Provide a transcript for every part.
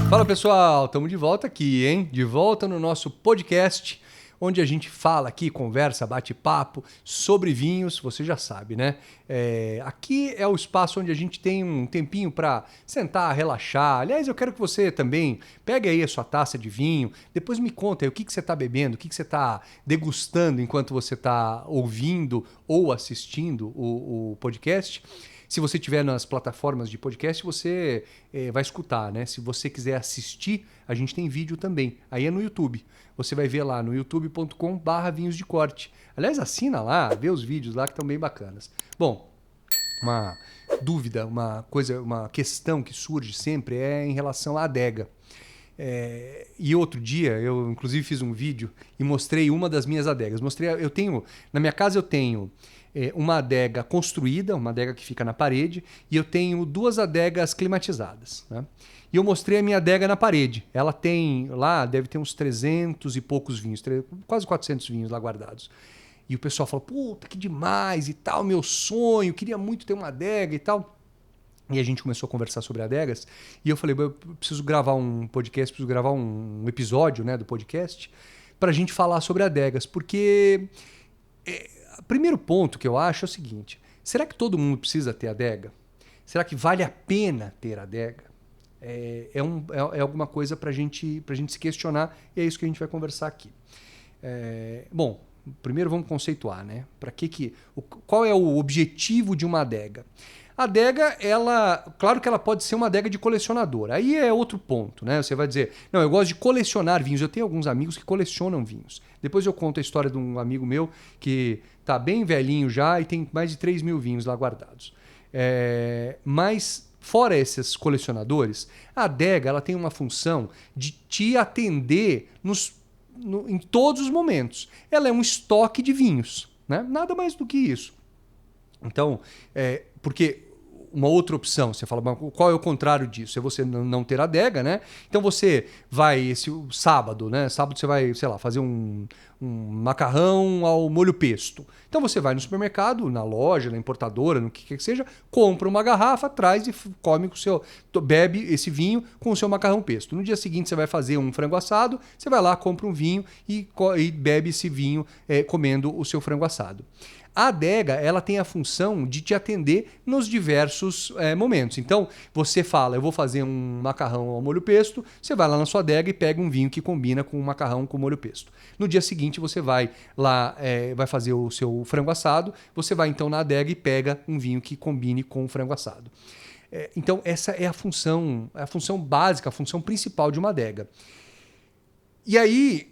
Fala pessoal, estamos de volta aqui, hein? De volta no nosso podcast, onde a gente fala aqui, conversa, bate papo sobre vinhos, você já sabe, né? Aqui é o espaço onde a gente tem um tempinho para sentar, relaxar. Aliás, eu quero que você também pegue aí a sua taça de vinho, depois me conta aí o que você está bebendo, o que você está degustando enquanto você está ouvindo ou assistindo o podcast. Se você estiver nas plataformas de podcast, você vai escutar, né? Se você quiser assistir, a gente tem vídeo também. Aí é no YouTube. Você vai ver lá no youtube.com/vinhos de corte. Aliás, assina lá, vê os vídeos lá que estão bem bacanas. Bom, uma dúvida, uma questão que surge sempre é em relação à adega. E outro dia, eu inclusive fiz um vídeo e mostrei uma das minhas adegas. Na minha casa eu tenho uma adega construída, uma adega que fica na parede, e eu tenho 2 adegas climatizadas, né? E eu mostrei a minha adega na parede. Ela tem lá, deve ter uns 300 e poucos vinhos, quase 400 vinhos lá guardados. E o pessoal fala, puta, que demais e tal, meu sonho, queria muito ter uma adega e tal. E a gente começou a conversar sobre adegas, e eu falei, eu preciso gravar um podcast, preciso gravar um episódio, né, do podcast, para a gente falar sobre adegas, porque o primeiro ponto que eu acho é o seguinte, será que todo mundo precisa ter adega? Será que vale a pena ter adega? É alguma coisa para a gente se questionar, e é isso que a gente vai conversar aqui. Bom, primeiro vamos conceituar, né? Qual é o objetivo de uma adega? A adega, claro que ela pode ser uma adega de colecionador. Aí é outro ponto, né? Você vai dizer, não, eu gosto de colecionar vinhos. Eu tenho alguns amigos que colecionam vinhos. Depois eu conto a história de um amigo meu que está bem velhinho já e tem mais de 3 mil vinhos lá guardados. Mas, fora esses colecionadores, a adega ela tem uma função de te atender em todos os momentos. Ela é um estoque de vinhos, né? Nada mais do que isso. Então, porque uma outra opção, você fala, qual é o contrário disso? É você não ter adega, né? Então você vai, sábado, né? Sábado você vai, sei lá, fazer um macarrão ao molho pesto. Então você vai no supermercado, na loja, na importadora, no que seja, compra uma garrafa, traz e bebe esse vinho com o seu macarrão pesto. No dia seguinte você vai fazer um frango assado, você vai lá, compra um vinho e bebe esse vinho comendo o seu frango assado. A adega, ela tem a função de te atender nos diversos momentos. Então, você fala, eu vou fazer um macarrão ao molho pesto, você vai lá na sua adega e pega um vinho que combina com um macarrão com molho pesto. No dia seguinte, você vai lá, vai fazer o seu frango assado, você vai então na adega e pega um vinho que combine com o frango assado. Então, essa é a função básica, a função principal de uma adega. E aí,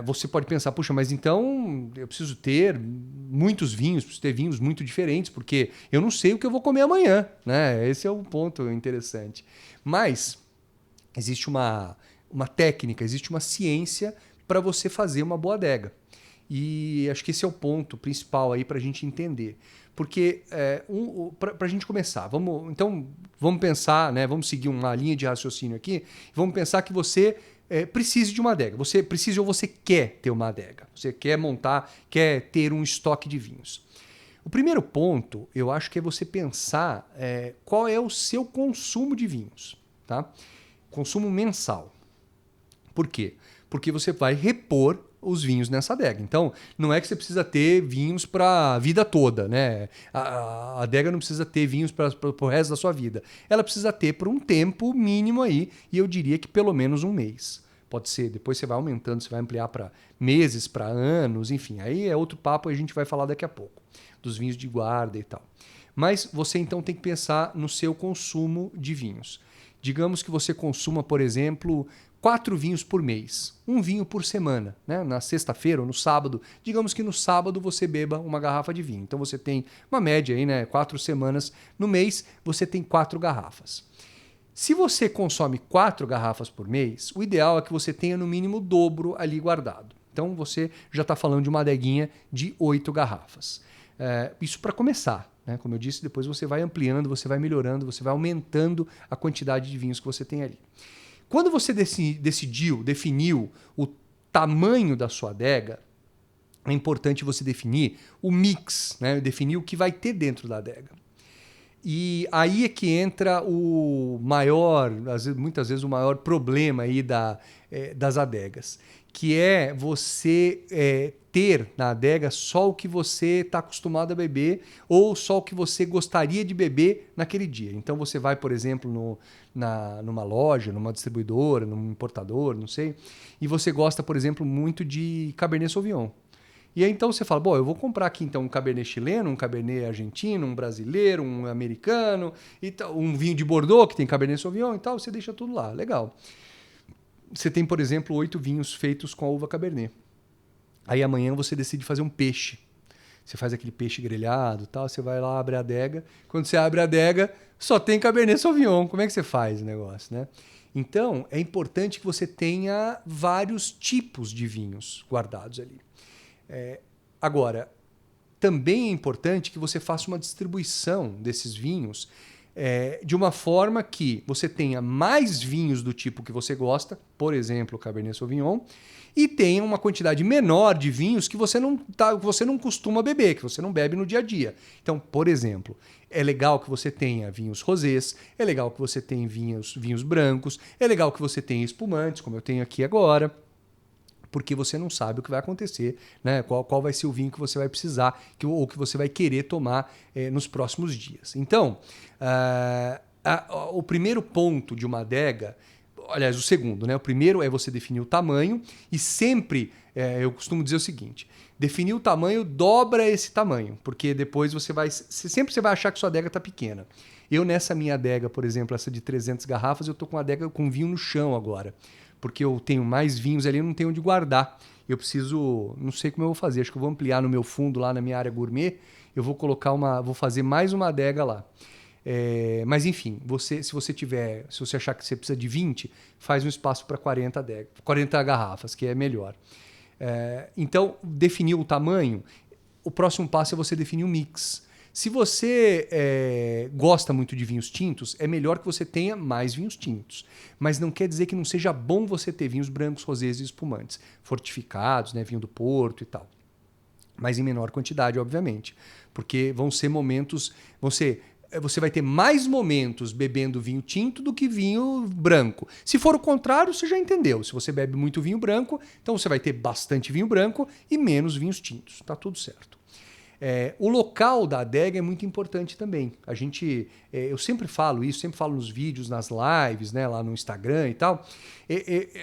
você pode pensar, puxa, mas então eu preciso ter muitos vinhos, preciso ter vinhos muito diferentes, porque eu não sei o que eu vou comer amanhã, né? Esse é um ponto interessante. Mas existe uma técnica, existe uma ciência para você fazer uma boa adega. E acho que esse é o ponto principal aí para a gente entender. Porque, para a gente começar, vamos pensar, né? Vamos seguir uma linha de raciocínio aqui, vamos pensar que você precise de uma adega. Você precisa ou você quer ter uma adega. Você quer quer ter um estoque de vinhos. O primeiro ponto, eu acho que é você pensar qual é o seu consumo de vinhos. Tá? Consumo mensal. Por quê? Porque você vai repor os vinhos nessa adega. Então, não é que você precisa ter vinhos para a vida toda, né? A adega não precisa ter vinhos para o resto da sua vida. Ela precisa ter por um tempo mínimo aí, e eu diria que pelo menos um mês. Pode ser, depois você vai aumentando, você vai ampliar para meses, para anos, enfim. Aí é outro papo, a gente vai falar daqui a pouco, dos vinhos de guarda e tal. Mas você então tem que pensar no seu consumo de vinhos. Digamos que você consuma, por exemplo, 4 vinhos por mês, um vinho por semana, né? Na sexta-feira ou no sábado. Digamos que no sábado você beba uma garrafa de vinho. Então você tem uma média aí, né? 4 semanas no mês, você tem 4 garrafas. Se você consome 4 garrafas por mês, o ideal é que você tenha no mínimo o dobro ali guardado. Então você já está falando de uma adeguinha de 8 garrafas. Isso para começar, né? Como eu disse, depois você vai ampliando, você vai melhorando, você vai aumentando a quantidade de vinhos que você tem ali. Quando você definiu o tamanho da sua adega, é importante você definir o mix, né? Definir o que vai ter dentro da adega. E aí é que entra o maior, muitas vezes o maior problema aí das adegas, que é você ter na adega só o que você está acostumado a beber ou só o que você gostaria de beber naquele dia. Então você vai, por exemplo, numa loja, numa distribuidora, num importador, não sei, e você gosta, por exemplo, muito de Cabernet Sauvignon. E aí então você fala, bom, eu vou comprar aqui então um Cabernet chileno, um Cabernet argentino, um brasileiro, um americano, e um vinho de Bordeaux que tem Cabernet Sauvignon e tal, você deixa tudo lá, legal. Você tem, por exemplo, 8 vinhos feitos com a uva Cabernet. Aí amanhã você decide fazer um peixe. Você faz aquele peixe grelhado e tal, você vai lá, abre a adega. Quando você abre a adega, só tem Cabernet Sauvignon. Como é que você faz o negócio, né? Então, é importante que você tenha vários tipos de vinhos guardados ali. Agora, também é importante que você faça uma distribuição desses vinhos de uma forma que você tenha mais vinhos do tipo que você gosta, por exemplo, o Cabernet Sauvignon, e tenha uma quantidade menor de vinhos que você não costuma beber, que você não bebe no dia a dia. Então, por exemplo, é legal que você tenha vinhos rosés, é legal que você tenha vinhos brancos, é legal que você tenha espumantes, como eu tenho aqui agora, porque você não sabe o que vai acontecer, né? Qual vai ser o vinho que você vai precisar ou que você vai querer tomar nos próximos dias. Então, o primeiro ponto de uma adega, aliás, o segundo, né? O primeiro é você definir o tamanho e sempre, eu costumo dizer o seguinte, definir o tamanho, dobra esse tamanho, porque depois você vai achar que sua adega está pequena. Eu nessa minha adega, por exemplo, essa de 300 garrafas, eu estou com uma adega com vinho no chão agora, porque eu tenho mais vinhos ali, eu não tenho onde guardar. Eu preciso, não sei como eu vou fazer, acho que eu vou ampliar no meu fundo lá na minha área gourmet, eu vou vou fazer mais uma adega lá. Mas enfim, se você achar que você precisa de 20, faz um espaço para 40 garrafas, que é melhor. Então, definir o tamanho, o próximo passo é você definir o mix. Se você gosta muito de vinhos tintos, é melhor que você tenha mais vinhos tintos. Mas não quer dizer que não seja bom você ter vinhos brancos, rosés e espumantes, fortificados, né, vinho do Porto e tal. Mas em menor quantidade, obviamente. Porque vão ser momentos... Você vai ter mais momentos bebendo vinho tinto do que vinho branco. Se for o contrário, você já entendeu. Se você bebe muito vinho branco, então você vai ter bastante vinho branco e menos vinhos tintos. Tá tudo certo. O local da adega é muito importante também. Eu sempre falo isso, sempre falo nos vídeos, nas lives, né, lá no Instagram e tal.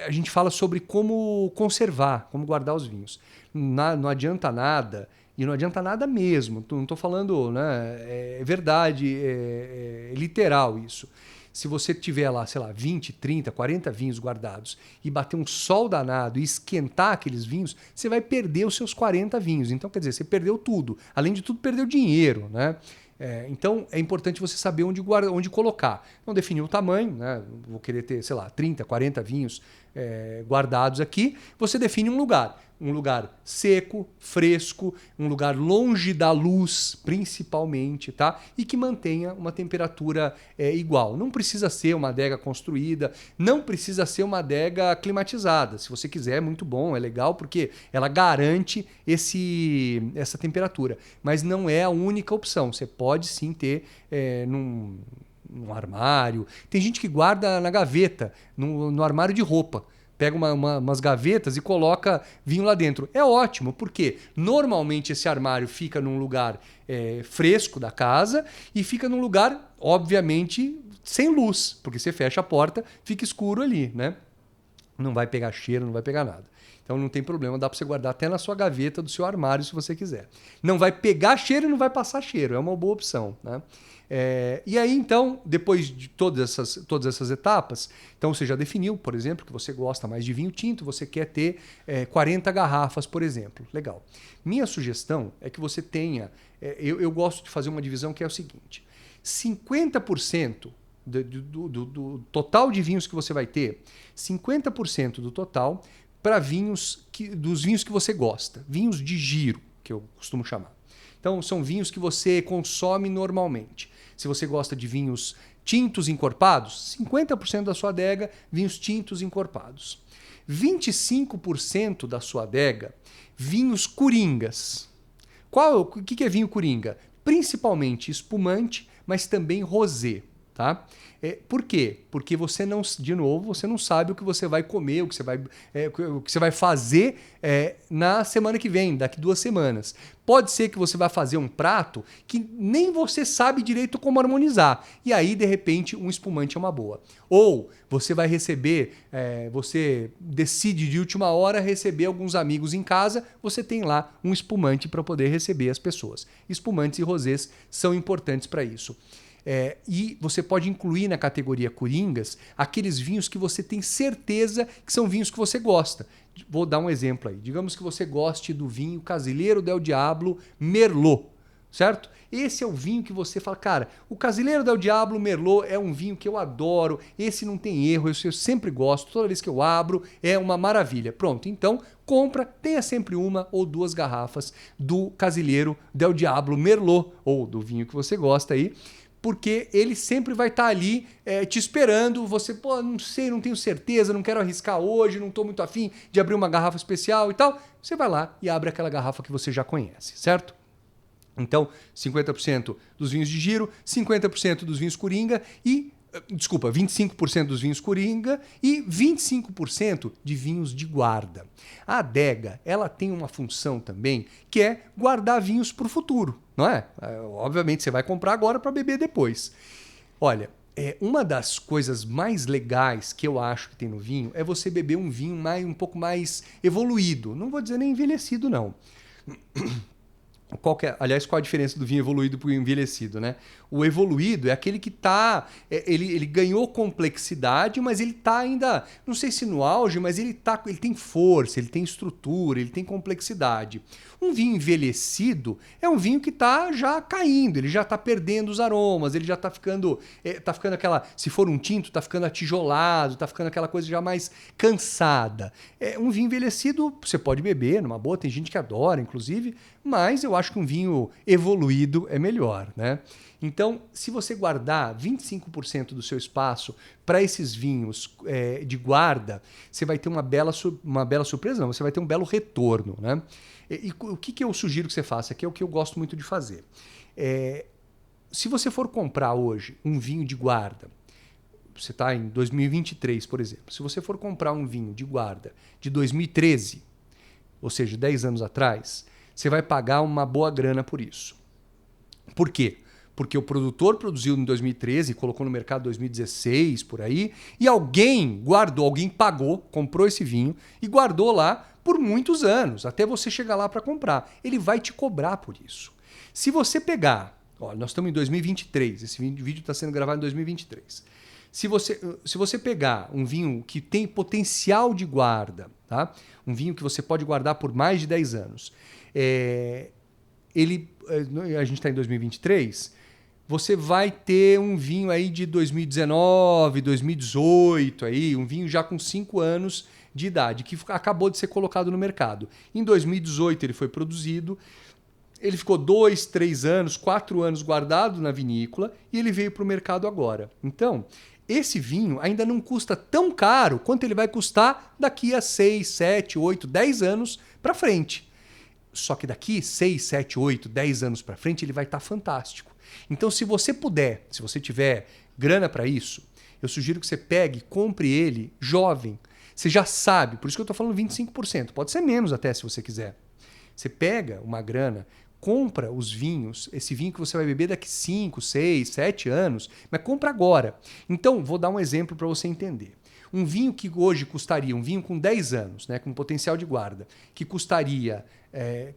A gente fala sobre como conservar, como guardar os vinhos. Não adianta nada, e não adianta nada mesmo. Não estou falando, né, é verdade, é literal isso. Se você tiver lá, sei lá, 20, 30, 40 vinhos guardados e bater um sol danado e esquentar aqueles vinhos, você vai perder os seus 40 vinhos. Então, quer dizer, você perdeu tudo. Além de tudo, perdeu dinheiro, né? Então, é importante você saber onde colocar. Então, definir o tamanho, né? Vou querer ter, sei lá, 30, 40 vinhos guardados aqui. Você define um lugar. Um lugar seco, fresco, um lugar longe da luz, principalmente, tá? E que mantenha uma temperatura igual. Não precisa ser uma adega construída, não precisa ser uma adega climatizada. Se você quiser, é muito bom, é legal, porque ela garante essa temperatura. Mas não é a única opção. Você pode sim ter num armário. Tem gente que guarda na gaveta, no armário de roupa. Pega umas gavetas e coloca vinho lá dentro. É ótimo, porque normalmente esse armário fica num lugar fresco da casa e fica num lugar, obviamente, sem luz, porque você fecha a porta, fica escuro ali, né? Não vai pegar cheiro, não vai pegar nada. Então não tem problema, dá para você guardar até na sua gaveta do seu armário se você quiser. Não vai pegar cheiro e não vai passar cheiro, é uma boa opção, né? E aí, então, depois de todas essas etapas, então você já definiu, por exemplo, que você gosta mais de vinho tinto, você quer ter 40 garrafas, por exemplo. Legal. Minha sugestão é que você tenha... eu gosto de fazer uma divisão que é o seguinte. 50% do total de vinhos que você vai ter, 50% do total para dos vinhos que você gosta. Vinhos de giro, que eu costumo chamar. Então, são vinhos que você consome normalmente. Se você gosta de vinhos tintos encorpados, 50% da sua adega, vinhos tintos encorpados. 25% da sua adega, vinhos coringas. O que é vinho coringa? Principalmente espumante, mas também rosé, tá? Por quê? Porque você não, de novo, você não sabe o que você vai comer, o que você vai fazer na semana que vem, daqui 2 semanas. Pode ser que você vai fazer um prato que nem você sabe direito como harmonizar. E aí, de repente, um espumante é uma boa. Ou você vai receber, você decide de última hora receber alguns amigos em casa, você tem lá um espumante para poder receber as pessoas. Espumantes e rosés são importantes para isso. E você pode incluir na categoria coringas aqueles vinhos que você tem certeza que são vinhos que você gosta. Vou dar um exemplo aí. Digamos que você goste do vinho Casileiro del Diablo Merlot, certo? Esse é o vinho que você fala, cara, o Casileiro del Diablo Merlot é um vinho que eu adoro, esse não tem erro, eu sempre gosto, toda vez que eu abro é uma maravilha. Pronto, então compra, tenha sempre 1 ou 2 garrafas do Casileiro del Diablo Merlot, ou do vinho que você gosta aí, porque ele sempre vai estar ali te esperando. Você, pô, não sei, não tenho certeza, não quero arriscar hoje, não estou muito afim de abrir uma garrafa especial e tal. Você vai lá e abre aquela garrafa que você já conhece, certo? Então, 50% dos vinhos de giro, 50% dos vinhos coringa e... Desculpa, 25% dos vinhos coringa e 25% de vinhos de guarda. A adega, ela tem uma função também que é guardar vinhos para o futuro, não é? Obviamente você vai comprar agora para beber depois. Olha, uma das coisas mais legais que eu acho que tem no vinho é você beber um vinho um pouco mais evoluído. Não vou dizer nem envelhecido, não. Aliás, qual a diferença do vinho evoluído para o envelhecido, né? O evoluído é aquele que tá... Ele ganhou complexidade, mas ele tá ainda... Não sei se no auge, mas ele tem força, ele tem estrutura, ele tem complexidade. Um vinho envelhecido é um vinho que tá já caindo, ele já tá perdendo os aromas, ele já tá ficando aquela... Se for um tinto, tá ficando atijolado, tá ficando aquela coisa já mais cansada. Um vinho envelhecido você pode beber numa boa, tem gente que adora, inclusive, mas eu acho que um vinho evoluído é melhor, né? Então, se você guardar 25% do seu espaço para esses vinhos de guarda, você vai ter uma bela surpresa, não, você vai ter um belo retorno, né? E o que eu sugiro que você faça, que é o que eu gosto muito de fazer. Se você for comprar hoje um vinho de guarda, você está em 2023, por exemplo, se você for comprar um vinho de guarda de 2013, ou seja, 10 anos atrás, você vai pagar uma boa grana por isso. Por quê? Porque o produtor produziu em 2013, colocou no mercado em 2016, por aí, e alguém guardou, alguém pagou, comprou esse vinho e guardou lá por muitos anos, até você chegar lá para comprar. Ele vai te cobrar por isso. Se você pegar, nós estamos em 2023, esse vídeo está sendo gravado em 2023. Se você pegar um vinho que tem potencial de guarda, tá? Um vinho que você pode guardar por mais de 10 anos, a gente está em 2023, você vai ter um vinho aí de 2019, 2018, aí, um vinho já com 5 anos de idade, que acabou de ser colocado no mercado. Em 2018 ele foi produzido, ele ficou 2, 3 anos, 4 anos guardado na vinícola e ele veio para o mercado agora. Então, esse vinho ainda não custa tão caro quanto ele vai custar daqui a 6, 7, 8, 10 anos para frente. Só que daqui 6, 7, 8, 10 anos para frente ele vai estar fantástico. Então, se você puder, se você tiver grana para isso, eu sugiro que você pegue e compre ele jovem. Você já sabe, por isso que eu estou falando 25%. Pode ser menos até se você quiser. Você pega uma grana, compra os vinhos, esse vinho que você vai beber daqui 5, 6, 7 anos, mas compra agora. Então, vou dar um exemplo para você entender. Um vinho que hoje custaria, um vinho com 10 anos, né, com potencial de guarda, que custaria,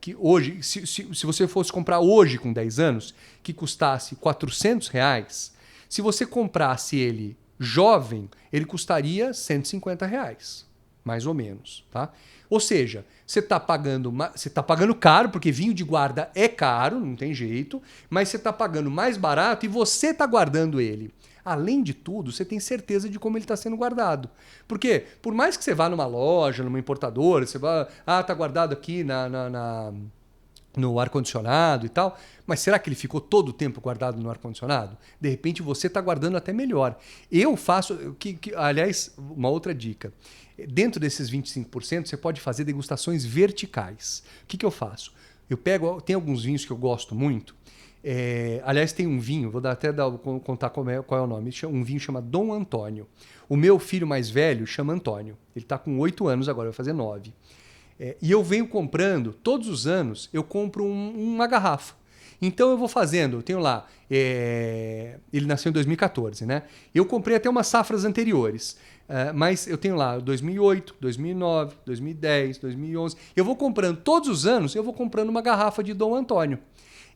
que hoje, se você fosse comprar hoje com 10 anos, que custasse R$400, se você comprasse ele jovem, ele custaria R$150, mais ou menos, tá? Ou seja, você está pagando caro, porque vinho de guarda é caro, não tem jeito, mas você está pagando mais barato e você está guardando ele. Além de tudo, você tem certeza de como ele está sendo guardado. Porque, por mais que você vá numa loja, numa importadora, você vá, tá guardado aqui no ar-condicionado e tal, mas será que ele ficou todo o tempo guardado no ar-condicionado? De repente você está guardando até melhor. Eu faço, aliás, uma outra dica. Dentro desses 25%, você pode fazer degustações verticais. O que eu faço? Tem alguns vinhos que eu gosto muito, Aliás, tem um vinho, contar qual é o nome. Um vinho chama Dom Antônio. O meu filho mais velho chama Antônio. Ele está com 8 anos agora, vai fazer 9. E eu venho comprando, todos os anos, eu compro uma garrafa. Então eu vou fazendo, eu tenho lá, ele nasceu em 2014, né? Eu comprei até umas safras anteriores, mas eu tenho lá 2008, 2009, 2010, 2011. Eu vou comprando, todos os anos, eu vou comprando uma garrafa de Dom Antônio.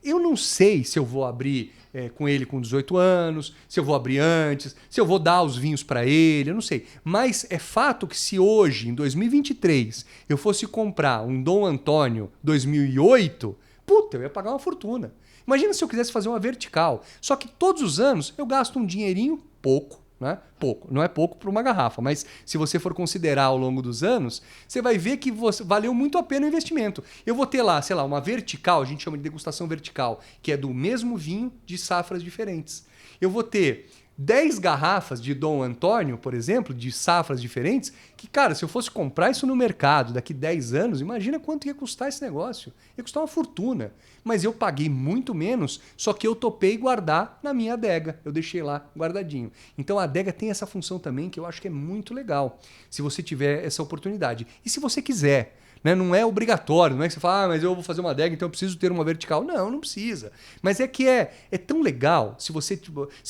Eu não sei se eu vou abrir com ele com 18 anos, se eu vou abrir antes, se eu vou dar os vinhos para ele, eu não sei. Mas é fato que se hoje, em 2023, eu fosse comprar um Dom Antônio 2008, puta, eu ia pagar uma fortuna. Imagina se eu quisesse fazer uma vertical. Só que todos os anos eu gasto um dinheirinho pouco, né? Pouco. Não é pouco para uma garrafa, mas se você for considerar ao longo dos anos, você vai ver que valeu muito a pena o investimento. Eu vou ter lá, sei lá, uma vertical, a gente chama de degustação vertical, que é do mesmo vinho de safras diferentes. Eu vou ter 10 garrafas de Dom Antônio, por exemplo, de safras diferentes, que, cara, se eu fosse comprar isso no mercado daqui 10 anos, imagina quanto ia custar esse negócio. Ia custar uma fortuna. Mas eu paguei muito menos, só que eu topei guardar na minha adega. Eu deixei lá guardadinho. Então a adega tem essa função também que eu acho que é muito legal, se você tiver essa oportunidade. E se você quiser, né? Não é obrigatório, não é que você fala, mas eu vou fazer uma adega, então eu preciso ter uma vertical. Não, não precisa. Mas é que é tão legal, se você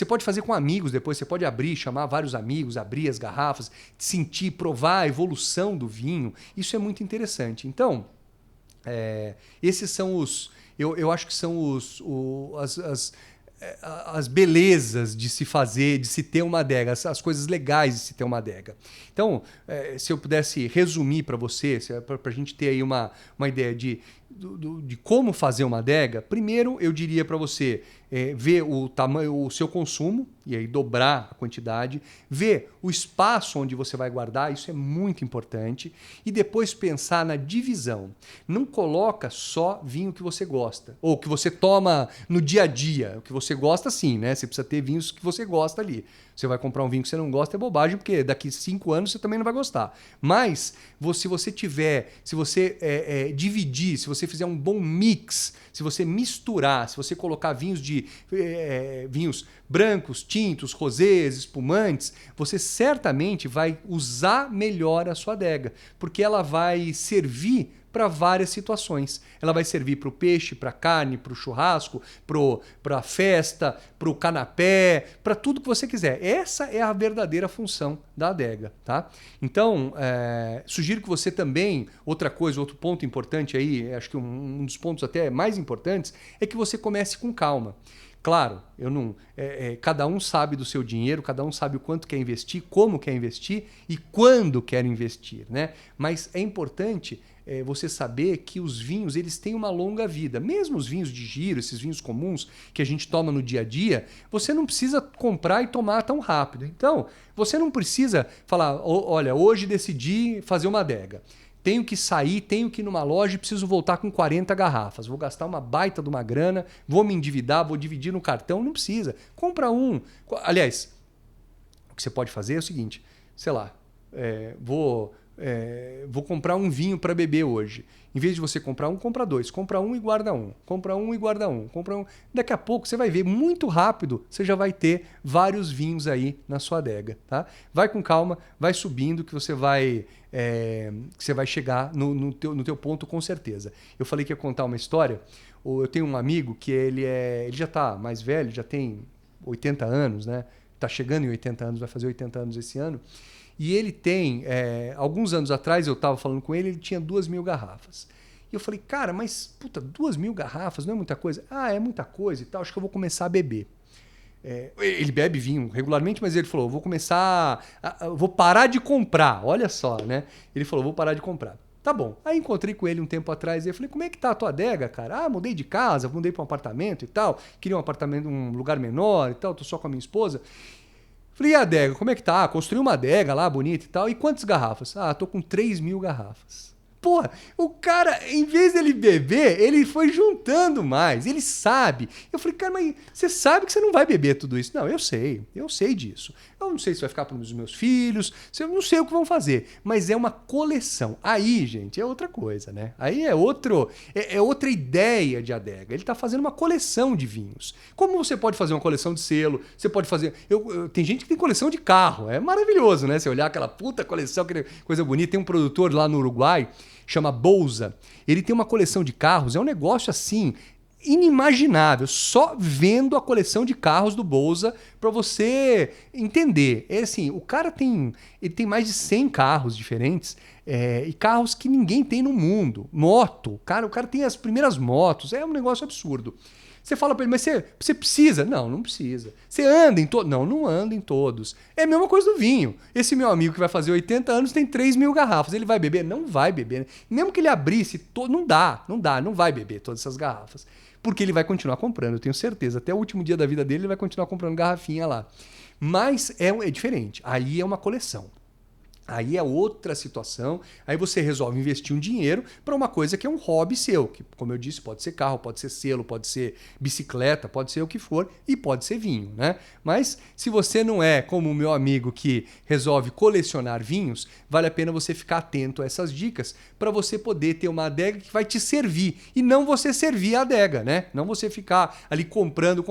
pode fazer com amigos depois, você pode abrir, chamar vários amigos, abrir as garrafas, sentir, provar a evolução do vinho. Isso é muito interessante. Então, esses são eu acho que são as belezas de se fazer, de se ter uma adega, as coisas legais de se ter uma adega. Então, se eu pudesse resumir para você, para a gente ter aí uma ideia de como fazer uma adega, primeiro eu diria para você ver o tamanho, o seu consumo, e aí dobrar a quantidade, ver o espaço onde você vai guardar, isso é muito importante, e depois pensar na divisão. Não coloca só vinho que você gosta, ou que você toma no dia a dia, o que você gosta sim, né? Você precisa ter vinhos que você gosta ali. Você vai comprar um vinho que você não gosta, é bobagem, porque daqui 5 anos você também não vai gostar. Mas, se você dividir, se você fizer um bom mix, se você misturar, se você colocar vinhos brancos, tintos, rosés, espumantes, você certamente vai usar melhor a sua adega, porque ela vai servir para várias situações. Ela vai servir para o peixe, para a carne, para o churrasco, para a festa, para o canapé, para tudo que você quiser. Essa é a verdadeira função da adega, tá? Então, sugiro que você também, outro ponto importante aí, acho que um dos pontos até mais importantes, é que você comece com calma. Claro, cada um sabe do seu dinheiro, cada um sabe o quanto quer investir, como quer investir e quando quer investir, né? Mas é importante você saber que os vinhos eles têm uma longa vida. Mesmo os vinhos de giro, esses vinhos comuns que a gente toma no dia a dia, você não precisa comprar e tomar tão rápido. Então, você não precisa falar, olha, hoje decidi fazer uma adega. Tenho que sair, tenho que ir numa loja e preciso voltar com 40 garrafas. Vou gastar uma baita de uma grana, vou me endividar, vou dividir no cartão. Não precisa. Compra um. Aliás, o que você pode fazer é o seguinte, sei lá, vou comprar um vinho para beber hoje. Em vez de você comprar um, compra 2. Compra um e guarda um. Compra um e guarda um. Compra um. Daqui a pouco você vai ver, muito rápido, você já vai ter vários vinhos aí na sua adega. Tá? Vai com calma, vai subindo que você vai chegar no teu ponto com certeza. Eu falei que ia contar uma história. Eu tenho um amigo que ele já está mais velho, já tem 80 anos, né? Está chegando em 80 anos, vai fazer 80 anos esse ano. E ele tem, alguns anos atrás eu estava falando com ele tinha 2.000 garrafas. E eu falei, cara, mas puta, 2.000 garrafas não é muita coisa? Ah, é muita coisa e tal, acho que eu vou começar a beber. Ele bebe vinho regularmente, mas ele falou, vou parar de comprar, olha só, né? Ele falou, vou parar de comprar. Tá bom. Aí encontrei com ele um tempo atrás e eu falei, como é que tá a tua adega, cara? Ah, mudei de casa, mudei para um apartamento e tal, queria um apartamento, um lugar menor e tal, tô só com a minha esposa. Falei, e a adega, como é que tá? Construí uma adega lá, bonita e tal. E quantas garrafas? Ah, tô com 3.000 garrafas. Porra, o cara, em vez dele beber, ele foi juntando mais, ele sabe. Eu falei, cara, mas você sabe que você não vai beber tudo isso. Não, eu sei disso. Eu não sei se vai ficar para os meus filhos, eu não sei o que vão fazer, mas é uma coleção. Aí, gente, é outra coisa, né? Aí é outra ideia de adega. Ele está fazendo uma coleção de vinhos. Como você pode fazer uma coleção de selo, você pode fazer... tem gente que tem coleção de carro, é maravilhoso, né? Você olhar aquela puta coleção, aquela coisa bonita. Tem um produtor lá no Uruguai, chama Bolsa. Ele tem uma coleção de carros, é um negócio assim inimaginável, só vendo a coleção de carros do Bolsa para você entender. É assim, o cara ele tem mais de 100 carros diferentes e carros que ninguém tem no mundo. Moto, o cara tem as primeiras motos, é um negócio absurdo. Você fala para ele, mas você precisa? Não, não precisa. Você anda em todos? Não, não anda em todos. É a mesma coisa do vinho. Esse meu amigo que vai fazer 80 anos tem 3.000 garrafas. Ele vai beber? Não vai beber. Mesmo que ele abrisse, não vai beber todas essas garrafas. Porque ele vai continuar comprando, eu tenho certeza. Até o último dia da vida dele, ele vai continuar comprando garrafinha lá. Mas é diferente. Aí é uma coleção. Aí é outra situação, aí você resolve investir um dinheiro para uma coisa que é um hobby seu, que, como eu disse, pode ser carro, pode ser selo, pode ser bicicleta, pode ser o que for e pode ser vinho, né? Mas se você não é como o meu amigo que resolve colecionar vinhos, vale a pena você ficar atento a essas dicas para você poder ter uma adega que vai te servir e não você servir a adega, né? Não você ficar ali comprando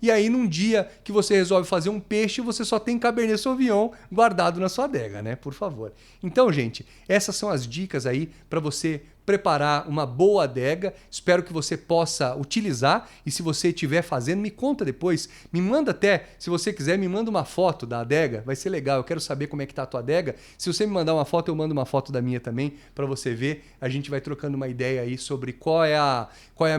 e aí num dia que você resolve fazer um peixe, você só tem Cabernet Sauvignon guardado na sua adega, né? Por favor. Então, gente, essas são as dicas aí para você preparar uma boa adega. Espero que você possa utilizar e se você estiver fazendo, me conta depois. Me manda até, se você quiser, me manda uma foto da adega. Vai ser legal, eu quero saber como é que tá a tua adega. Se você me mandar uma foto, eu mando uma foto da minha também para você ver. A gente vai trocando uma ideia aí sobre qual é a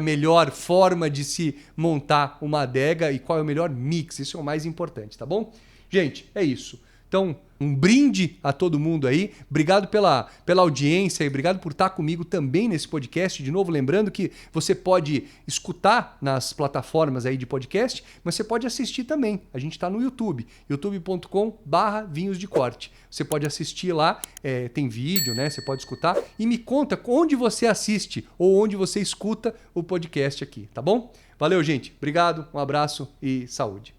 melhor forma de se montar uma adega e qual é o melhor mix. Isso é o mais importante, tá bom? Gente, é isso. Então, um brinde a todo mundo aí. Obrigado pela audiência e obrigado por estar comigo também nesse podcast. De novo, lembrando que você pode escutar nas plataformas aí de podcast, mas você pode assistir também. A gente está no YouTube, youtube.com/vinhos de corte. Você pode assistir lá, tem vídeo, né? Você pode escutar e me conta onde você assiste ou onde você escuta o podcast aqui, tá bom? Valeu, gente. Obrigado, um abraço e saúde.